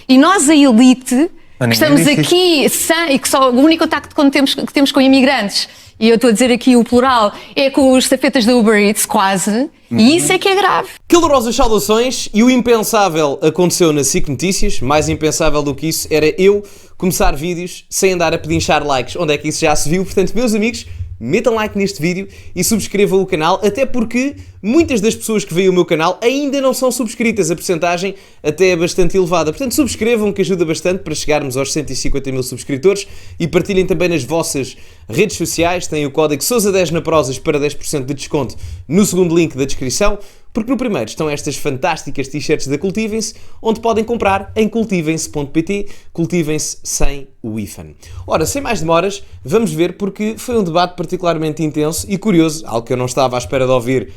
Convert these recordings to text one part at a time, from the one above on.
E nós, a elite, que estamos aqui e que só o único contacto que temos com imigrantes, e eu estou a dizer aqui o plural, é com os estafetas da Uber Eats, quase, e isso é que é grave. Calorosas saudações, e o impensável aconteceu na SIC Notícias. Mais impensável do que isso era eu começar vídeos sem andar a pedinchar likes. Onde é que isso já se viu? Portanto, meus amigos, metam like neste vídeo e subscrevam o canal, até porque muitas das pessoas que veem o meu canal ainda não são subscritas, a percentagem até é bastante elevada. Portanto, subscrevam, que ajuda bastante para chegarmos aos 150 mil subscritores, e partilhem também nas vossas redes sociais. Tem o código SOUSA10 na Prozas para 10% de desconto no segundo link da descrição, porque no primeiro estão estas fantásticas t-shirts da Cultivem-se, onde podem comprar em cultivem-se.pt, cultivem-se sem o hífen. Ora, sem mais demoras, vamos ver, porque foi um debate particularmente intenso e curioso, algo que eu não estava à espera de ouvir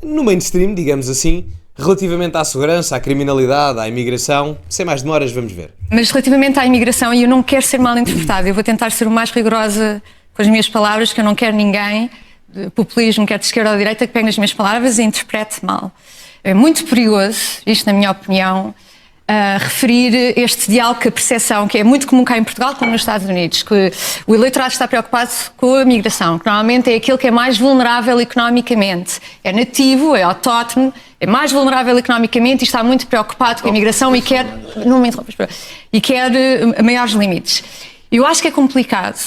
no mainstream, digamos assim, relativamente à segurança, à criminalidade, à imigração. Sem mais demoras, vamos ver. Mas relativamente à imigração, e eu não quero ser mal interpretada, eu vou tentar ser o mais rigorosa com as minhas palavras, que eu não quero ninguém, de populismo, quer de esquerda ou de direita, que pegue nas minhas palavras e interprete mal. É muito perigoso, isto na minha opinião, referir este diálogo com a percepção, que é muito comum cá em Portugal como nos Estados Unidos, que o eleitorado está preocupado com a migração, que normalmente é aquele que é mais vulnerável economicamente, é nativo, é autóctono, é mais vulnerável economicamente e está muito preocupado com a imigração e quer, não me interrompas, e quer maiores limites. Eu acho que é complicado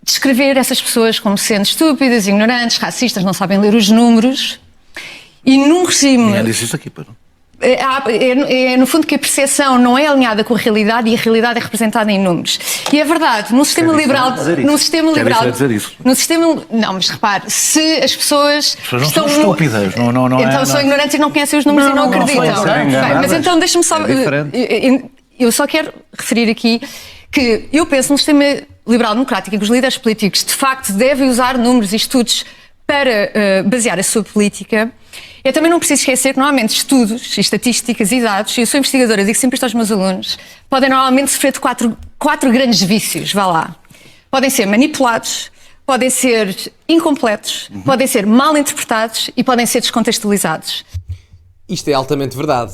descrever essas pessoas como sendo estúpidas, ignorantes, racistas, não sabem ler os números, e num regime... Ninguém disse isso aqui, pá. É no fundo que a percepção não é alinhada com a realidade e a realidade é representada em números. E é verdade, num sistema liberal... Não, mas repare, se as pessoas não são estúpidas, não então são ignorantes e não conhecem os números e não acreditam. Mas então deixa-me só... Eu só quero referir aqui que eu penso num sistema liberal democrático em que os líderes políticos de facto devem usar números e estudos para basear a sua política. Eu também não preciso esquecer que normalmente estudos, estatísticas e dados, e eu sou investigadora, digo sempre isto aos meus alunos, podem normalmente sofrer de quatro grandes vícios, vá lá. Podem ser manipulados, podem ser incompletos, podem ser mal interpretados e podem ser descontextualizados. Isto é altamente verdade.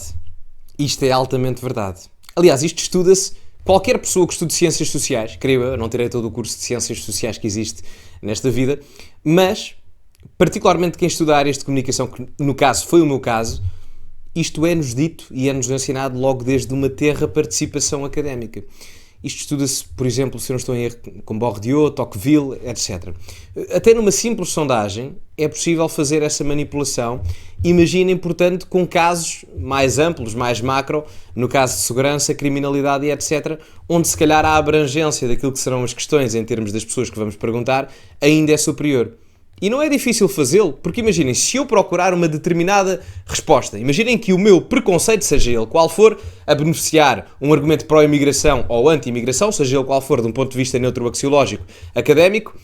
Isto é altamente verdade. Aliás, isto estuda-se. Qualquer pessoa que estude ciências sociais, creio eu, não terei todo o curso de ciências sociais que existe nesta vida, mas particularmente quem estuda áreas de comunicação, que no caso foi o meu caso, isto é-nos dito e é-nos ensinado logo desde uma tenra participação académica. Isto estuda-se, por exemplo, se eu não estou em erro, com Bourdieu, Tocqueville, etc. Até numa simples sondagem é possível fazer essa manipulação. Imaginem, portanto, com casos mais amplos, mais macro, no caso de segurança, criminalidade e etc., onde se calhar a abrangência daquilo que serão as questões em termos das pessoas que vamos perguntar ainda é superior. E não é difícil fazê-lo, porque imaginem, se eu procurar uma determinada resposta, imaginem que o meu preconceito, seja ele qual for, a beneficiar um argumento pró-imigração ou anti-imigração, seja ele qual for, de um ponto de vista neuroaxiológico académico,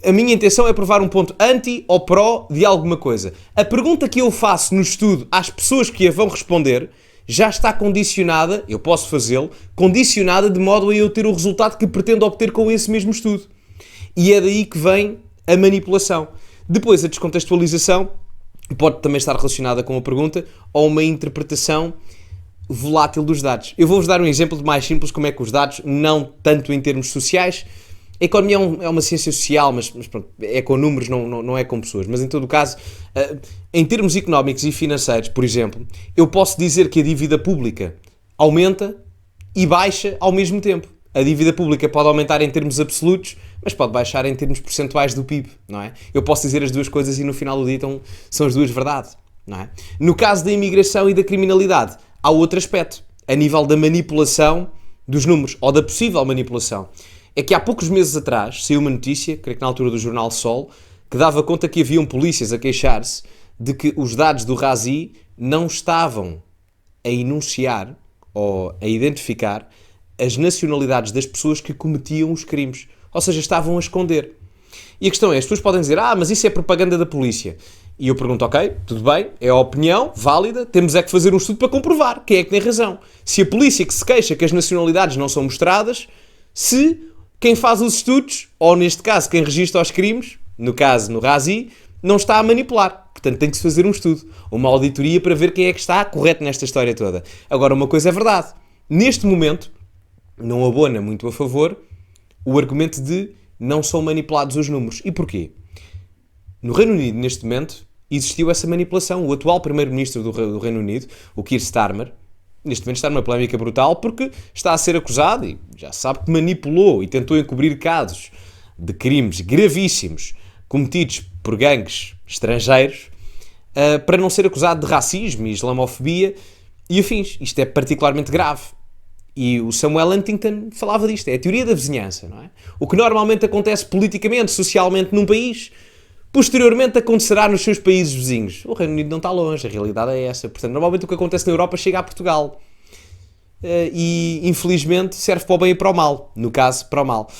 a minha intenção é provar um ponto anti ou pró de alguma coisa. A pergunta que eu faço no estudo às pessoas que a vão responder já está condicionada, eu posso fazê-lo, condicionada de modo a eu ter o resultado que pretendo obter com esse mesmo estudo. E é daí que vem a manipulação. Depois, a descontextualização pode também estar relacionada com a pergunta ou uma interpretação volátil dos dados. Eu vou-vos dar um exemplo de mais simples, como é que os dados, não tanto em termos sociais, a economia é uma ciência social, mas pronto, é com números, não é com pessoas. Mas em todo o caso, em termos económicos e financeiros, por exemplo, eu posso dizer que a dívida pública aumenta e baixa ao mesmo tempo. A dívida pública pode aumentar em termos absolutos, mas pode baixar em termos percentuais do PIB, não é? Eu posso dizer as duas coisas e no final do dia são as duas verdades, não é? No caso da imigração e da criminalidade, há outro aspecto, a nível da manipulação dos números, ou da possível manipulação. É que há poucos meses atrás saiu uma notícia, creio que na altura do jornal Sol, que dava conta que haviam polícias a queixar-se de que os dados do RASI não estavam a enunciar ou a identificar as nacionalidades das pessoas que cometiam os crimes. Ou seja, estavam a esconder. E a questão é, as pessoas podem dizer, mas isso é propaganda da polícia. E eu pergunto, ok, tudo bem, é a opinião, válida, temos é que fazer um estudo para comprovar quem é que tem razão. Se a polícia que se queixa que as nacionalidades não são mostradas, se quem faz os estudos, ou neste caso quem registra os crimes, no caso no RASI, não está a manipular. Portanto, tem que se fazer um estudo, uma auditoria para ver quem é que está correto nesta história toda. Agora, uma coisa é verdade. Neste momento, não abona muito a favor o argumento de não são manipulados os números. E porquê? No Reino Unido, neste momento, existiu essa manipulação. O atual primeiro-ministro do Reino Unido, o Keir Starmer, neste momento está numa polémica brutal porque está a ser acusado, e já se sabe que manipulou e tentou encobrir casos de crimes gravíssimos cometidos por gangues estrangeiros para não ser acusado de racismo e islamofobia e afins. Isto é particularmente grave. E o Samuel Huntington falava disto. É a teoria da vizinhança, não é? O que normalmente acontece politicamente, socialmente num país, posteriormente acontecerá nos seus países vizinhos. O Reino Unido não está longe, a realidade é essa. Portanto, normalmente o que acontece na Europa chega a Portugal. E, infelizmente, serve para o bem e para o mal. No caso, para o mal.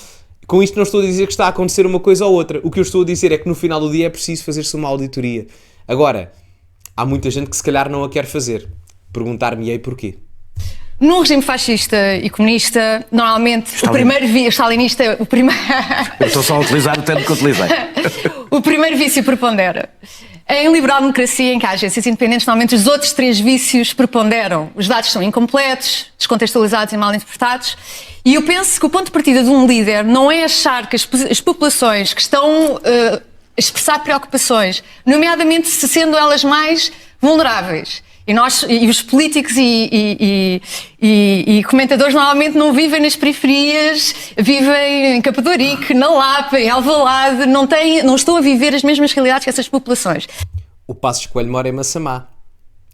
Com isto não estou a dizer que está a acontecer uma coisa ou outra. O que eu estou a dizer é que no final do dia é preciso fazer-se uma auditoria. Agora, há muita gente que se calhar não a quer fazer. Perguntar-me-ei porquê. Num regime fascista e comunista, normalmente o primeiro stalinista, o primeiro... Eu estou só a utilizar o termo que utilizei. O primeiro vício prepondera. Em liberal-democracia, em que há agências independentes, normalmente os outros 3 vícios preponderam. Os dados são incompletos, descontextualizados e mal interpretados. E eu penso que o ponto de partida de um líder não é achar que as populações que estão a expressar preocupações, nomeadamente se sendo elas mais vulneráveis. E os políticos e comentadores normalmente não vivem nas periferias, vivem em Capodorique, na Lapa, em Alvalade, não estão a viver as mesmas realidades que essas populações. O Passos Coelho mora em Massamá.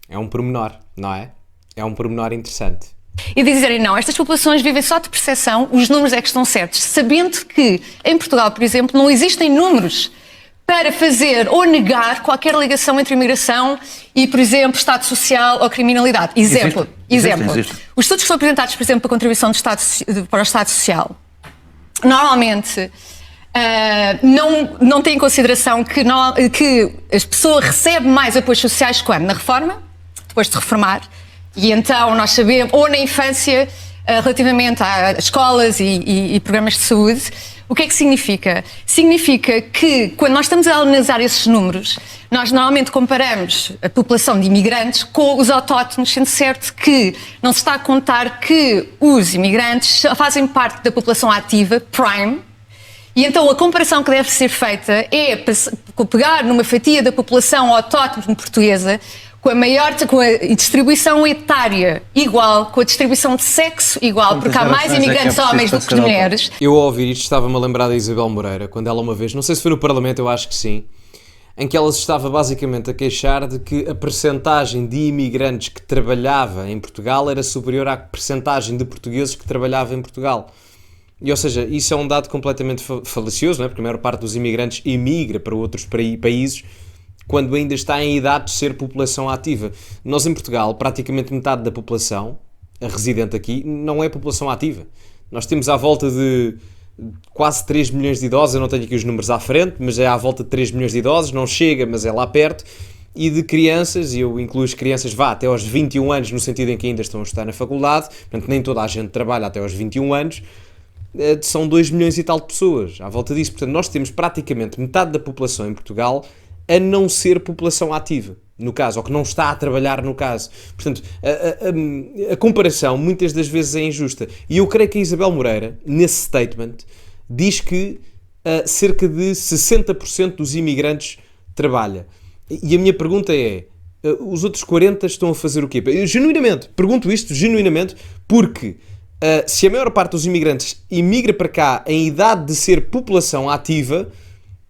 É um pormenor, não é? É um pormenor interessante. E dizerem, não, estas populações vivem só de percepção, os números é que estão certos, sabendo que em Portugal, por exemplo, não existem números para fazer ou negar qualquer ligação entre imigração e, por exemplo, Estado Social ou criminalidade. Exemplo. Existe. Os estudos que são apresentados, por exemplo, para a contribuição para o Estado Social, normalmente não têm em consideração que as pessoas recebem mais apoios sociais quando? Na reforma, depois de reformar, e então nós sabemos, ou na infância, relativamente às escolas e programas de saúde. O que é que significa? Significa que, quando nós estamos a analisar esses números, nós normalmente comparamos a população de imigrantes com os autóctonos, sendo certo que não se está a contar que os imigrantes fazem parte da população ativa, prime, e então a comparação que deve ser feita é pegar numa fatia da população autóctone portuguesa com a distribuição etária igual, com a distribuição de sexo igual, porque há mais imigrantes homens do que mulheres. Eu ao ouvir isto estava-me a lembrar da Isabel Moreira, quando ela uma vez, não sei se foi no Parlamento, eu acho que sim, em que ela se estava basicamente a queixar de que a percentagem de imigrantes que trabalhava em Portugal era superior à percentagem de portugueses que trabalhava em Portugal. E, ou seja, isso é um dado completamente falacioso, não é? Porque a maior parte dos imigrantes emigra para outros países quando ainda está em idade de ser população ativa. Nós em Portugal, praticamente metade da população, a residente aqui, não é população ativa. Nós temos à volta de quase 3 milhões de idosos, eu não tenho aqui os números à frente, mas é à volta de 3 milhões de idosos, não chega, mas é lá perto, e de crianças, e eu incluo as crianças, até aos 21 anos, no sentido em que ainda estão a estudar na faculdade, portanto nem toda a gente trabalha até aos 21 anos, são 2 milhões e tal de pessoas, à volta disso. Portanto, nós temos praticamente metade da população em Portugal a não ser população ativa, no caso, ou que não está a trabalhar no caso. Portanto, a comparação muitas das vezes é injusta. E eu creio que a Isabel Moreira, nesse statement, diz que cerca de 60% dos imigrantes trabalha. E a minha pergunta é, os outros 40% estão a fazer o quê? Eu, genuinamente, pergunto isto genuinamente, porque se a maior parte dos imigrantes imigra para cá em idade de ser população ativa,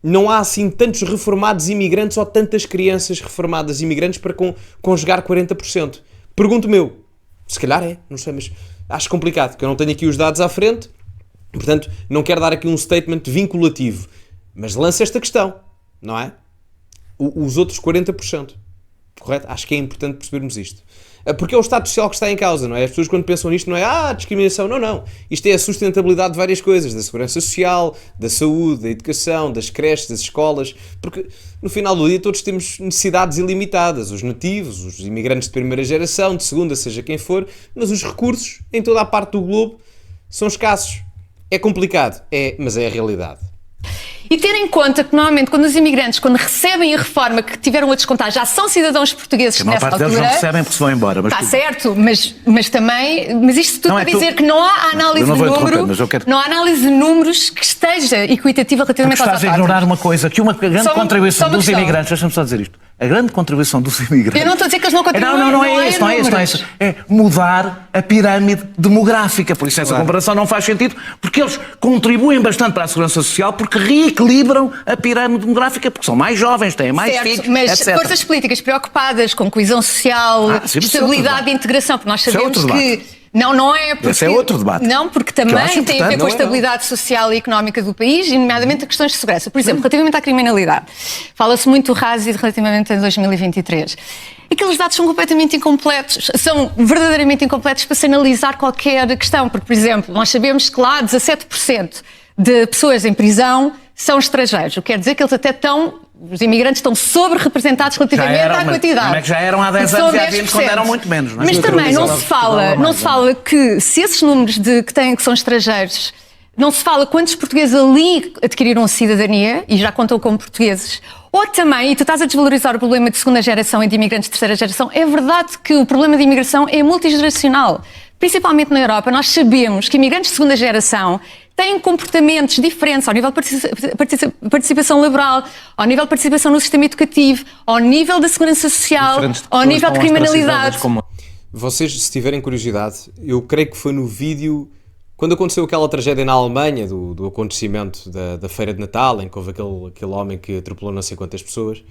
não há assim tantos reformados imigrantes ou tantas crianças reformadas imigrantes para conjugar 40%. Pergunto-me eu. Se calhar é, não sei, mas acho complicado, porque eu não tenho aqui os dados à frente, portanto, não quero dar aqui um statement vinculativo. Mas lança esta questão, não é? Os outros 40%. Correto? Acho que é importante percebermos isto. Porque é o Estado Social que está em causa, não é? As pessoas quando pensam nisto não é discriminação, não. Isto é a sustentabilidade de várias coisas, da segurança social, da saúde, da educação, das creches, das escolas, porque no final do dia todos temos necessidades ilimitadas, os nativos, os imigrantes de primeira geração, de segunda, seja quem for, mas os recursos em toda a parte do globo são escassos. É complicado, mas é a realidade. E ter em conta que, normalmente, quando os imigrantes, quando recebem a reforma que tiveram a descontar, já são cidadãos portugueses A maior nessa parte deles altura. não recebem porque se vão embora. Mas Está certo, mas também. Mas isto tudo Não, para é tu- dizer que não há análise Eu não de vou interromper, número. mas eu quero- Não há análise de números que esteja equitativa Porque relativamente aos estás a ignorar uma coisa, que uma grande Só uma contribuição dos questão. imigrantes, deixa-me só dizer isto, a grande contribuição dos imigrantes... Eu não estou a dizer que eles não contribuem. Não há é números. isso. É mudar a pirâmide demográfica. Por isso essa comparação não faz sentido, porque eles contribuem bastante para a segurança social, porque reequilibram a pirâmide demográfica, porque são mais jovens, têm mais Certo, filhos, mas etc. forças políticas preocupadas com coesão social, sim, mas isso é estabilidade outro e integração, porque nós Isso é sabemos outro que... debate. Não é porque... Esse é outro debate. Não, porque Que eu também acho tem a ver importante. com a Não é, estabilidade social e económica do país, e nomeadamente a questões de segurança. Por exemplo, relativamente à criminalidade, fala-se muito do RASI relativamente a 2023. Aqueles dados são completamente incompletos, são verdadeiramente incompletos para se analisar qualquer questão, porque, por exemplo, nós sabemos que lá 17% de pessoas em prisão são estrangeiros, o que quer dizer que eles até estão... Os imigrantes estão sobre-representados relativamente à quantidade. Mas já eram há 10 anos e há 20 quando eram muito menos, não é? Mas também não se fala que se esses números que são estrangeiros, não se fala quantos portugueses ali adquiriram cidadania e já contam como portugueses. Ou também, e tu estás a desvalorizar o problema de segunda geração e de imigrantes de terceira geração, é verdade que o problema de imigração é multigeracional. Principalmente na Europa, nós sabemos que imigrantes de segunda geração têm comportamentos diferentes ao nível de participação laboral, ao nível de participação no sistema educativo, ao nível da segurança social, ao nível de criminalidade. Vocês, se tiverem curiosidade, eu creio que foi no vídeo, quando aconteceu aquela tragédia na Alemanha, do acontecimento da Feira de Natal, em que houve aquele homem que atropelou não sei quantas pessoas,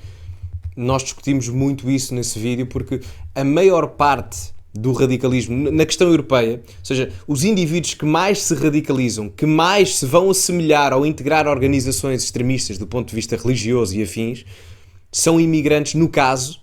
nós discutimos muito isso nesse vídeo, porque a maior parte do radicalismo na questão europeia, ou seja, os indivíduos que mais se radicalizam, que mais se vão assemelhar ou integrar organizações extremistas do ponto de vista religioso e afins, são imigrantes, no caso,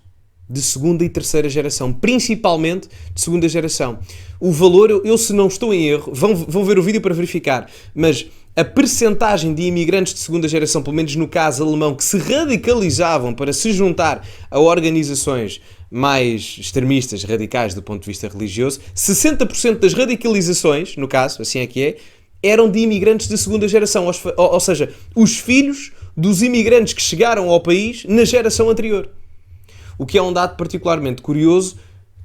de segunda e terceira geração, principalmente de segunda geração. O valor, eu se não estou em erro, vão ver o vídeo para verificar, mas a percentagem de imigrantes de segunda geração, pelo menos no caso alemão, que se radicalizavam para se juntar a organizações mais extremistas, radicais do ponto de vista religioso, 60% das radicalizações, no caso, assim é que é, eram de imigrantes de segunda geração, ou seja, os filhos dos imigrantes que chegaram ao país na geração anterior. O que é um dado particularmente curioso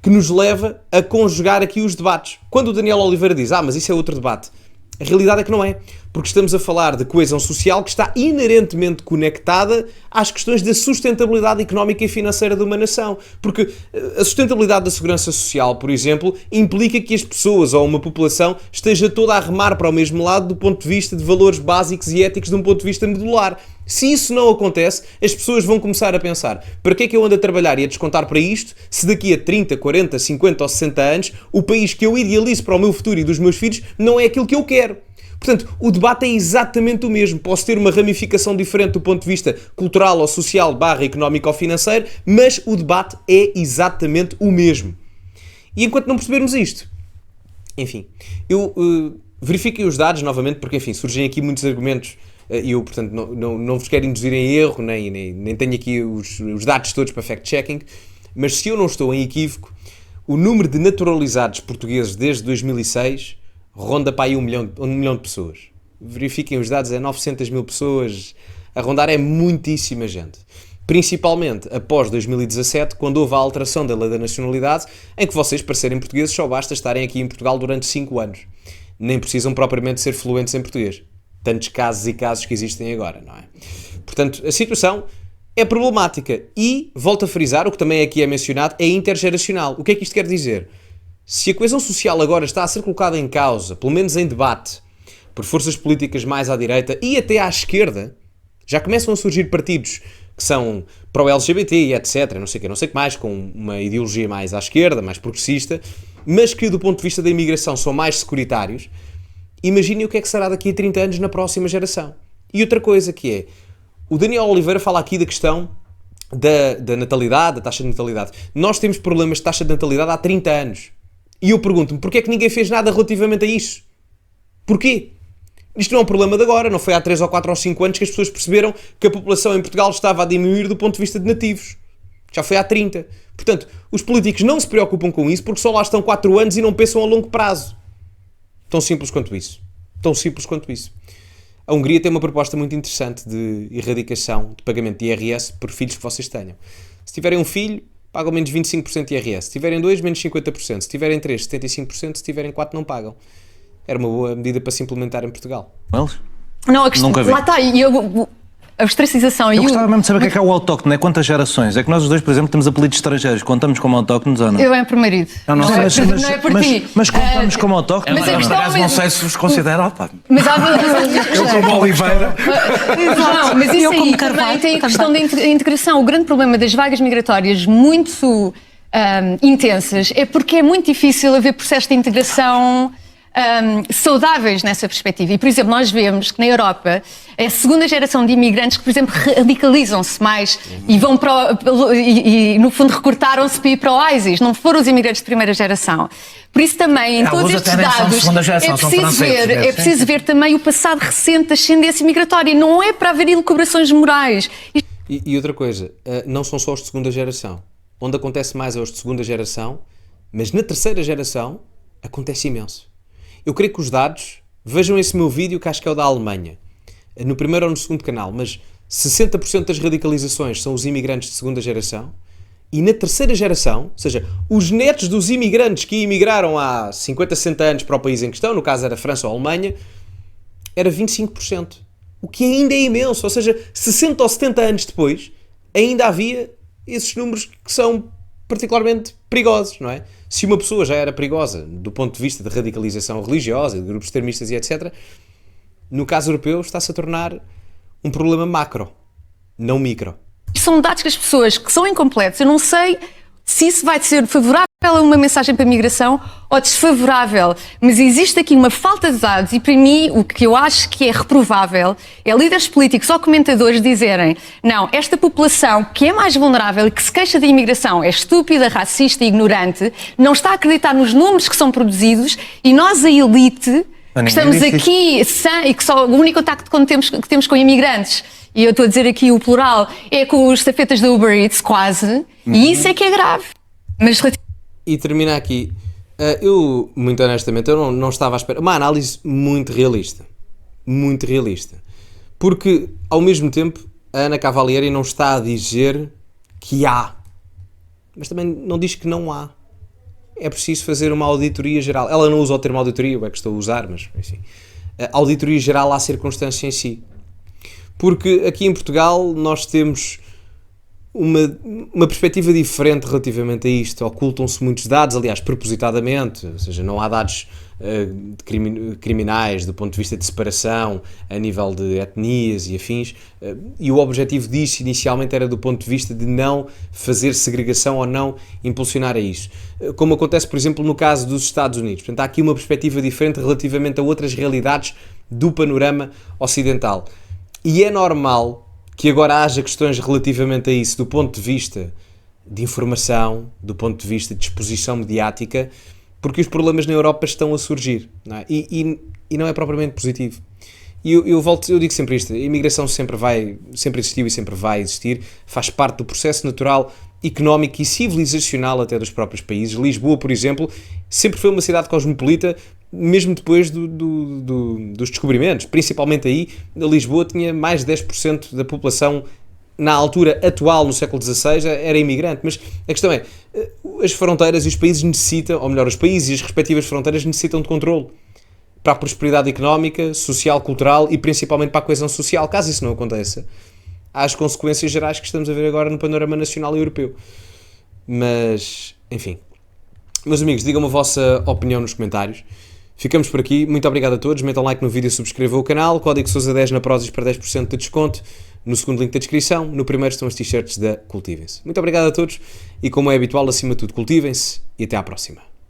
que nos leva a conjugar aqui os debates. Quando o Daniel Oliveira diz, mas isso é outro debate, a realidade é que não é, porque estamos a falar de coesão social que está inerentemente conectada às questões da sustentabilidade económica e financeira de uma nação. Porque a sustentabilidade da segurança social, por exemplo, implica que as pessoas ou uma população esteja toda a remar para o mesmo lado do ponto de vista de valores básicos e éticos de um ponto de vista medular. Se isso não acontece, as pessoas vão começar a pensar, para que é que eu ando a trabalhar e a descontar para isto, se daqui a 30, 40, 50 ou 60 anos, o país que eu idealizo para o meu futuro e dos meus filhos não é aquilo que eu quero. Portanto, o debate é exatamente o mesmo. Posso ter uma ramificação diferente do ponto de vista cultural ou social / económico ou financeiro, mas o debate é exatamente o mesmo. E enquanto não percebermos isto, enfim, eu verifiquei os dados novamente, porque enfim, surgem aqui muitos argumentos e eu, portanto, não vos quero induzir em erro, nem tenho aqui os dados todos para fact-checking, mas se eu não estou em equívoco, o número de naturalizados portugueses desde 2006 ronda para aí 1 milhão de pessoas. Verifiquem os dados, é 900 mil pessoas, a rondar é muitíssima gente. Principalmente após 2017, quando houve a alteração da lei da nacionalidade, em que vocês, para serem portugueses, só basta estarem aqui em Portugal durante 5 anos. Nem precisam propriamente ser fluentes em português. Tantos casos e casos que existem agora, não é? Portanto, a situação é problemática e, volto a frisar, o que também aqui é mencionado, é intergeracional. O que é que isto quer dizer? Se a coesão social agora está a ser colocada em causa, pelo menos em debate, por forças políticas mais à direita e até à esquerda, já começam a surgir partidos que são pró-LGBT e etc, não sei o que mais, com uma ideologia mais à esquerda, mais progressista, mas que do ponto de vista da imigração são mais securitários. Imaginem o que é que será daqui a 30 anos na próxima geração. E outra coisa que é, o Daniel Oliveira fala aqui da questão da natalidade, da taxa de natalidade. Nós temos problemas de taxa de natalidade há 30 anos. E eu pergunto-me, porquê é que ninguém fez nada relativamente a isso? Porquê? Isto não é um problema de agora, não foi há 3 ou 4 ou 5 anos que as pessoas perceberam que a população em Portugal estava a diminuir do ponto de vista de nativos. Já foi há 30. Portanto, os políticos não se preocupam com isso porque só lá estão 4 anos e não pensam a longo prazo. Tão simples quanto isso. Tão simples quanto isso. A Hungria tem uma proposta muito interessante de erradicação de pagamento de IRS por filhos que vocês tenham. Se tiverem um filho, pagam menos 25% de IRS. Se tiverem 2, menos 50%. Se tiverem 3, 75%. Se tiverem 4, não pagam. Era uma boa medida para se implementar em Portugal. Eles? Não, a questão, Nunca vi. lá está, a ostracização Eu e gostava mesmo de saber o que é o autóctone, é quantas gerações? É que nós os dois, por exemplo, temos apelidos estrangeiros, contamos como autóctones ou não? Eu é por marido. não sei, Não é por ti. Mas contamos como autóctones Mas ou a não? Por acaso não sei se vos considero, Mas há eu como Oliveira. Não, mas isso Eu como aí Carvalho, também tem a também. questão da integração. O grande problema das vagas migratórias muito intensas é porque é muito difícil haver processos de integração saudáveis nessa perspectiva. E, por exemplo, nós vemos que na Europa é a segunda geração de imigrantes que, por exemplo, radicalizam-se mais e vão e no fundo, recrutaram-se para ir para o ISIS. Não foram os imigrantes de primeira geração. Por isso também, em todos Alguns estes até nem são de dados, segunda geração, são franceses mesmo. é preciso ver também o passado recente da ascendência migratória. Não é para haver elucubrações morais. E outra coisa, não são só os de segunda geração. Onde acontece mais é os de segunda geração, mas na terceira geração acontece imenso. Eu creio que os dados, vejam esse meu vídeo que acho que é o da Alemanha, no primeiro ou no segundo canal, mas 60% das radicalizações são os imigrantes de segunda geração e na terceira geração, ou seja, os netos dos imigrantes que emigraram há 50, 60 anos para o país em questão, no caso era França ou Alemanha, era 25%. O que ainda é imenso, ou seja, 60 ou 70 anos depois, ainda havia esses números que são particularmente perigosos, não é? Se uma pessoa já era perigosa do ponto de vista de radicalização religiosa, de grupos extremistas e etc., no caso europeu está-se a tornar um problema macro, não micro. São dados que as pessoas que são incompletos, eu não sei se isso vai ser favorável a uma mensagem para a migração ou desfavorável, mas existe aqui uma falta de dados e para mim o que eu acho que é reprovável é líderes políticos ou comentadores dizerem não, esta população que é mais vulnerável e que se queixa da imigração é estúpida, racista e ignorante, não está a acreditar nos números que são produzidos e nós, a elite, que estamos aqui e que só o único contacto que temos com imigrantes, e eu estou a dizer aqui o plural, é com os estafetas da Uber Eats, quase, e isso é que é grave. Mas E termina aqui. Eu, muito honestamente, eu não estava à espera. Uma análise muito realista. Muito realista. Porque, ao mesmo tempo, a Ana Cavalieri não está a dizer que há. Mas também não diz que não há. É preciso fazer uma auditoria geral. Ela não usa o termo auditoria, eu é que estou a usar, mas enfim. A auditoria geral à circunstância em si. Porque aqui em Portugal nós temos uma perspectiva diferente relativamente a isto. Ocultam-se muitos dados, aliás, propositadamente, ou seja, não há dados criminais do ponto de vista de separação a nível de etnias e afins, e o objetivo disso inicialmente era do ponto de vista de não fazer segregação ou não impulsionar a isso. Como acontece, por exemplo, no caso dos Estados Unidos. Portanto, há aqui uma perspectiva diferente relativamente a outras realidades do panorama ocidental. E é normal que agora haja questões relativamente a isso do ponto de vista de informação, do ponto de vista de exposição mediática, porque os problemas na Europa estão a surgir, não é? E não é propriamente positivo. E eu digo sempre isto, a imigração sempre existiu e sempre vai existir, faz parte do processo natural, económico e civilizacional até dos próprios países. Lisboa, por exemplo, sempre foi uma cidade cosmopolita, mesmo depois dos descobrimentos. Principalmente aí, Lisboa tinha mais de 10% da população, na altura atual, no século XVI, era imigrante. Mas a questão é, as fronteiras e os países necessitam, ou melhor, os países e as respectivas fronteiras necessitam de controle para a prosperidade económica, social, cultural e principalmente para a coesão social. Caso isso não aconteça, há as consequências gerais que estamos a ver agora no panorama nacional e europeu. Mas, enfim. Meus amigos, digam-me a vossa opinião nos comentários. Ficamos por aqui. Muito obrigado a todos. Metam like no vídeo e subscrevam o canal. Código Sousa10 na Prozis para 10% de desconto. No segundo link da descrição. No primeiro estão as t-shirts da Cultivem-se. Muito obrigado a todos. E como é habitual, acima de tudo, cultivem-se. E até à próxima.